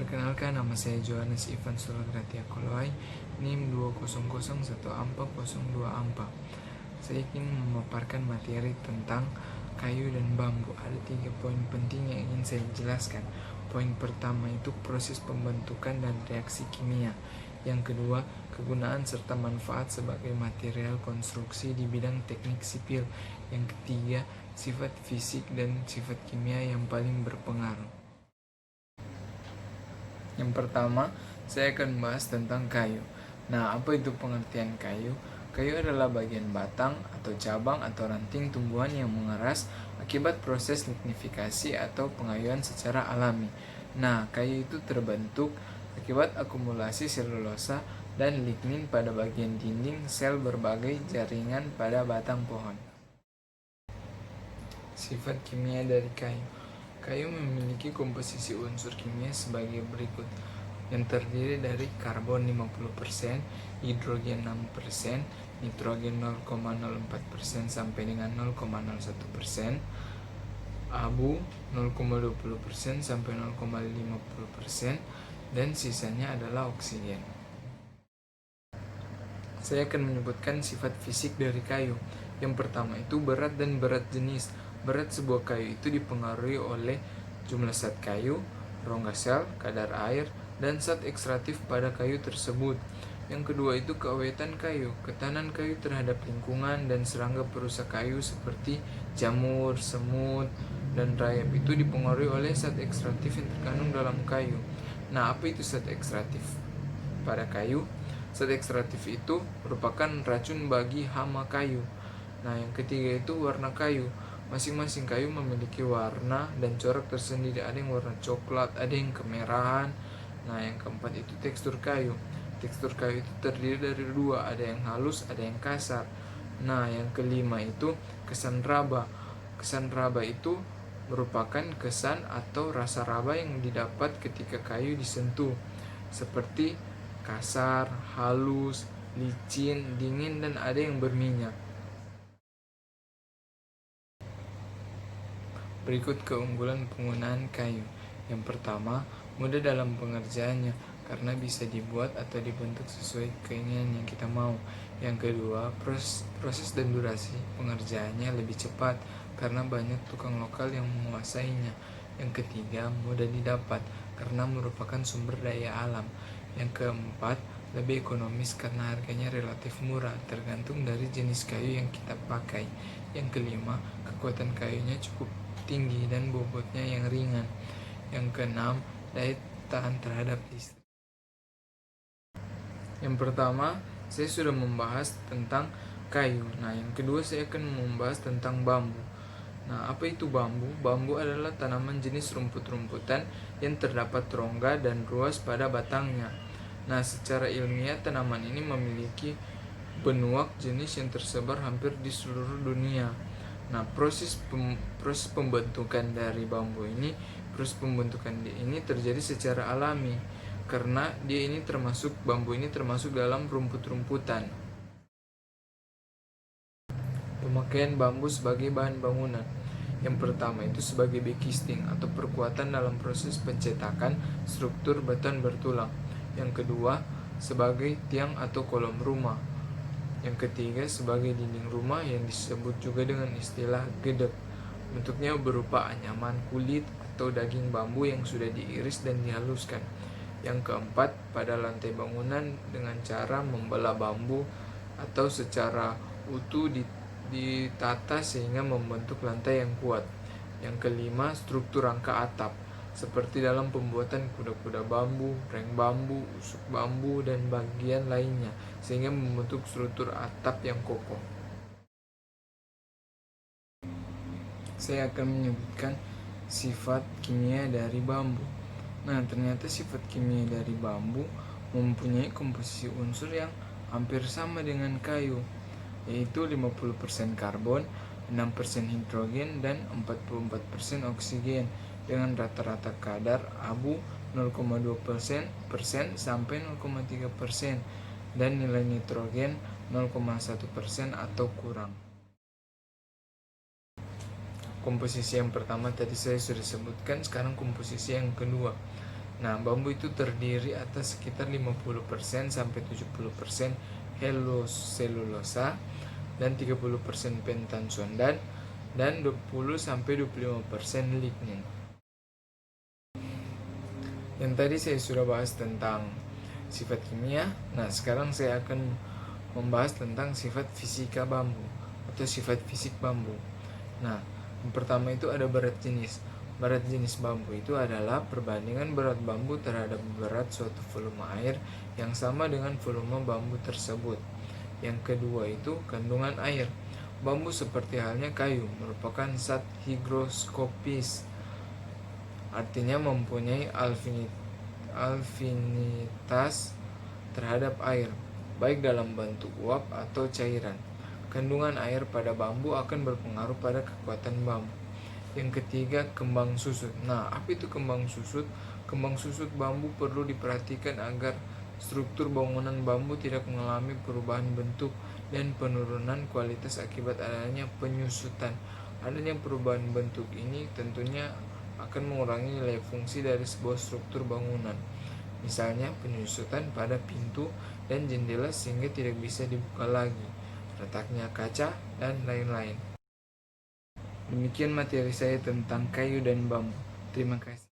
Perkenalkan, nama saya Johannes Ivan Sulagratia Koloai, NIM 2001402 Saya ingin memaparkan materi tentang kayu dan bambu. Ada 3 poin penting yang ingin saya jelaskan. Poin pertama itu proses pembentukan dan reaksi kimia. Yang kedua, kegunaan serta manfaat sebagai material konstruksi di bidang teknik sipil. Yang ketiga, sifat fisik dan sifat kimia yang paling berpengaruh. Yang pertama, saya akan membahas tentang kayu. Nah, apa itu pengertian kayu? Kayu adalah bagian batang atau cabang atau ranting tumbuhan yang mengeras akibat proses lignifikasi atau pengayuan secara alami. Nah, kayu itu terbentuk akibat akumulasi selulosa dan lignin pada bagian dinding sel berbagai jaringan pada batang pohon. Sifat kimia dari kayu. Kayu memiliki komposisi unsur kimia sebagai berikut, yang terdiri dari karbon 50%, hidrogen 6%, nitrogen 0,04% sampai dengan 0,01%, abu 0,20% sampai 0,50%, dan sisanya adalah oksigen. Saya akan menyebutkan sifat fisik dari kayu. Yang pertama itu berat dan berat jenis. Berat sebuah kayu itu dipengaruhi oleh jumlah zat kayu, rongga sel, kadar air, dan zat ekstraktif pada kayu tersebut. Yang kedua itu keawetan kayu. Ketahanan kayu terhadap lingkungan dan serangga perusak kayu seperti jamur, semut, dan rayap itu dipengaruhi oleh zat ekstraktif yang terkandung dalam kayu. Nah, apa itu zat ekstraktif pada kayu? Zat ekstraktif itu merupakan racun bagi hama kayu. Nah, yang ketiga itu warna kayu. Masing-masing kayu memiliki warna dan corak tersendiri. Ada yang warna coklat, ada yang kemerahan. Nah, yang keempat itu tekstur kayu. Tekstur kayu itu terdiri dari dua, ada yang halus, ada yang kasar. Nah, yang kelima itu kesan raba. Kesan raba itu merupakan kesan atau rasa raba yang didapat ketika kayu disentuh, seperti kasar, halus, licin, dingin, dan ada yang berminyak. Berikut keunggulan penggunaan kayu. Yang pertama, mudah dalam pengerjaannya karena bisa dibuat atau dibentuk sesuai keinginan yang kita mau. Yang kedua, proses dan durasi pengerjaannya lebih cepat karena banyak tukang lokal yang menguasainya. Yang ketiga, mudah didapat karena merupakan sumber daya alam. Yang keempat, lebih ekonomis karena harganya relatif murah tergantung dari jenis kayu yang kita pakai. Yang kelima, kekuatan kayunya cukup tinggi dan bobotnya yang ringan. Yang keenam, daya tahan terhadap listrik. Yang pertama, saya sudah membahas tentang kayu. Nah, yang kedua saya akan membahas tentang bambu. Nah, apa itu bambu? Bambu adalah tanaman jenis rumput-rumputan yang terdapat rongga dan ruas pada batangnya. Nah, secara ilmiah tanaman ini memiliki benuak jenis yang tersebar hampir di seluruh dunia. Nah, proses pembentukan dari bambu ini, terjadi secara alami karena bambu ini termasuk dalam rumput-rumputan. Pemakaian bambu sebagai bahan bangunan. Yang pertama itu sebagai backcasting atau perkuatan dalam proses pencetakan struktur beton bertulang. Yang kedua, sebagai tiang atau kolom rumah. Yang ketiga, sebagai dinding rumah yang disebut juga dengan istilah gedek. Bentuknya berupa anyaman kulit atau daging bambu yang sudah diiris dan dihaluskan. Yang keempat, pada lantai bangunan dengan cara membelah bambu atau secara utuh ditata sehingga membentuk lantai yang kuat. Yang kelima, struktur rangka atap seperti dalam pembuatan kuda-kuda bambu, reng bambu, usuk bambu, dan bagian lainnya, sehingga membentuk struktur atap yang kokoh. Saya akan menyebutkan sifat kimia dari bambu. Nah, ternyata sifat kimia dari bambu mempunyai komposisi unsur yang hampir sama dengan kayu, yaitu 50% karbon, 6% hidrogen, dan 44% oksigen dengan rata-rata kadar abu 0,2% sampai 0,3% dan nilai nitrogen 0,1% atau kurang. Komposisi yang pertama tadi saya sudah sebutkan, sekarang komposisi yang kedua. Nah, bambu itu terdiri atas sekitar 50% sampai 70% selulosa dan 30% pentanson dan 20 sampai 25% lignin. Yang tadi saya sudah bahas tentang sifat kimia. Nah, sekarang saya akan membahas tentang sifat fisika bambu atau sifat fisik bambu. Nah, yang pertama itu ada berat jenis. Berat jenis bambu itu adalah perbandingan berat bambu terhadap berat suatu volume air yang sama dengan volume bambu tersebut. Yang kedua itu kandungan air. Bambu seperti halnya kayu merupakan zat higroskopis, artinya mempunyai alfinitas terhadap air, baik dalam bentuk uap atau cairan. Kandungan air pada bambu akan berpengaruh pada kekuatan bambu. Yang ketiga, kembang susut. Nah, apa itu kembang susut? Kembang susut bambu perlu diperhatikan agar struktur bangunan bambu tidak mengalami perubahan bentuk dan penurunan kualitas akibat adanya penyusutan. Adanya perubahan bentuk ini tentunya akan mengurangi nilai fungsi dari sebuah struktur bangunan. Misalnya penyusutan pada pintu dan jendela sehingga tidak bisa dibuka lagi, retaknya kaca, dan lain-lain. Demikian materi saya tentang kayu dan bambu. Terima kasih.